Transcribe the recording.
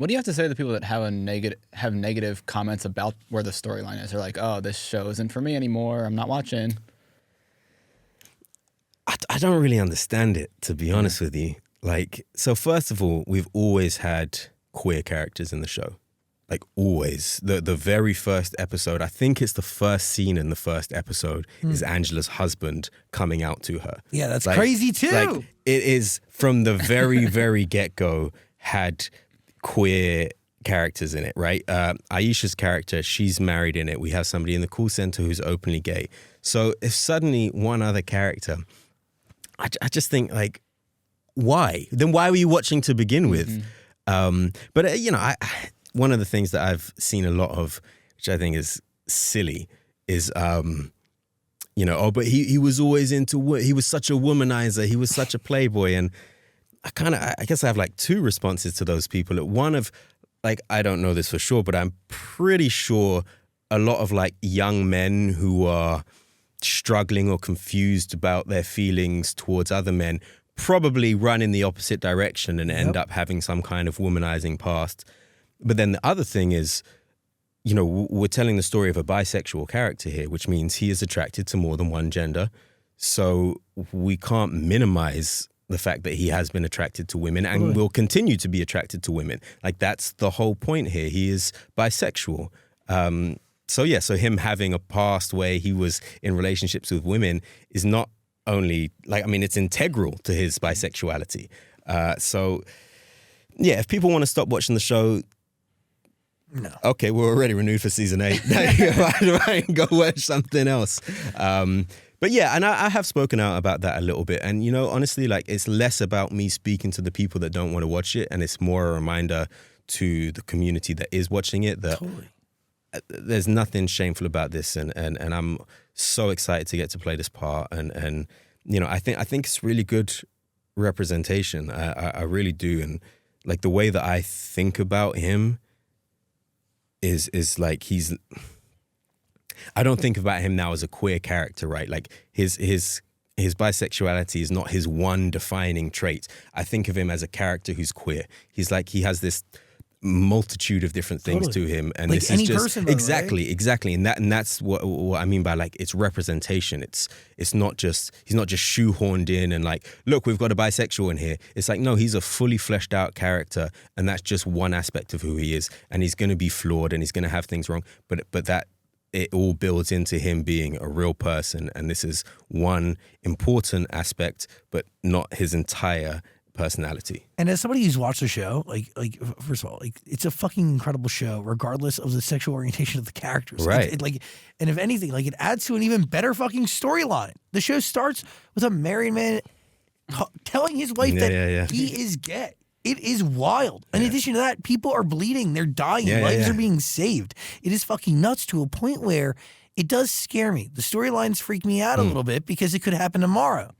What do you have to say to the people that have negative comments about where the storyline is? They're like, oh, this show isn't for me anymore. I'm not watching. I don't really understand it, to be honest with you. Like, so first of all, we've always had queer characters in the show. Like, always. The very first episode, I think it's the first scene in the first episode, is Angela's husband coming out to her. Yeah, that's crazy too. Like, it is, from the very, very get-go, had queer characters in it, right? Aisha's character, she's married in it. We have somebody in the call center who's openly gay. So if suddenly one other character, I just think, like, why? Then why were you watching to begin with? But you know, one of the things that I've seen a lot of, which I think is silly, is you know, oh, but he was always he was such a womanizer, he was such a playboy. And I guess I have like two responses to those people. One of, like, I don't know this for sure, but I'm pretty sure a lot of like young men who are struggling or confused about their feelings towards other men probably run in the opposite direction and end up having some kind of womanizing past. But then the other thing is, you know, we're telling the story of a bisexual character here, which means he is attracted to more than one gender. So we can't minimize the fact that he has been attracted to women and will continue to be attracted to women. Like, that's the whole point here. He is bisexual. So him having a past where he was in relationships with women is not only, like, I mean, it's integral to his bisexuality. So, yeah, if people want to stop watching the show, no. Okay, we're already renewed for season 8. Right, go watch something else. But yeah, and I have spoken out about that a little bit. And, you know, honestly, like, it's less about me speaking to the people that don't want to watch it, and it's more a reminder to the community that is watching it that there's nothing shameful about this, and I'm so excited to get to play this part, and you know, I think it's really good representation. I really do, and like the way that I think about him is like I don't think about him now as a queer character, right? Like his bisexuality is not his one defining trait. I think of him as a character who's queer. He's like, he has this multitude of different things to him, and like this any is just person, though, exactly, and that's what I mean by, like, it's representation. It's not just, he's not just shoehorned in and like, look, we've got a bisexual in here. It's like, no, he's a fully fleshed out character, and that's just one aspect of who he is, and he's going to be flawed and he's going to have things wrong, but that it all builds into him being a real person, and this is one important aspect, but not his entire personality. And as somebody who's watched the show, like first of all, like, it's a fucking incredible show, regardless of the sexual orientation of the characters. Right. And if anything, like, it adds to an even better fucking storyline. The show starts with a married man telling his wife that he is gay. It is wild. In addition to that, people are bleeding. They're dying. Lives are being saved. It is fucking nuts to a point where it does scare me. The storylines freak me out a little bit because it could happen tomorrow.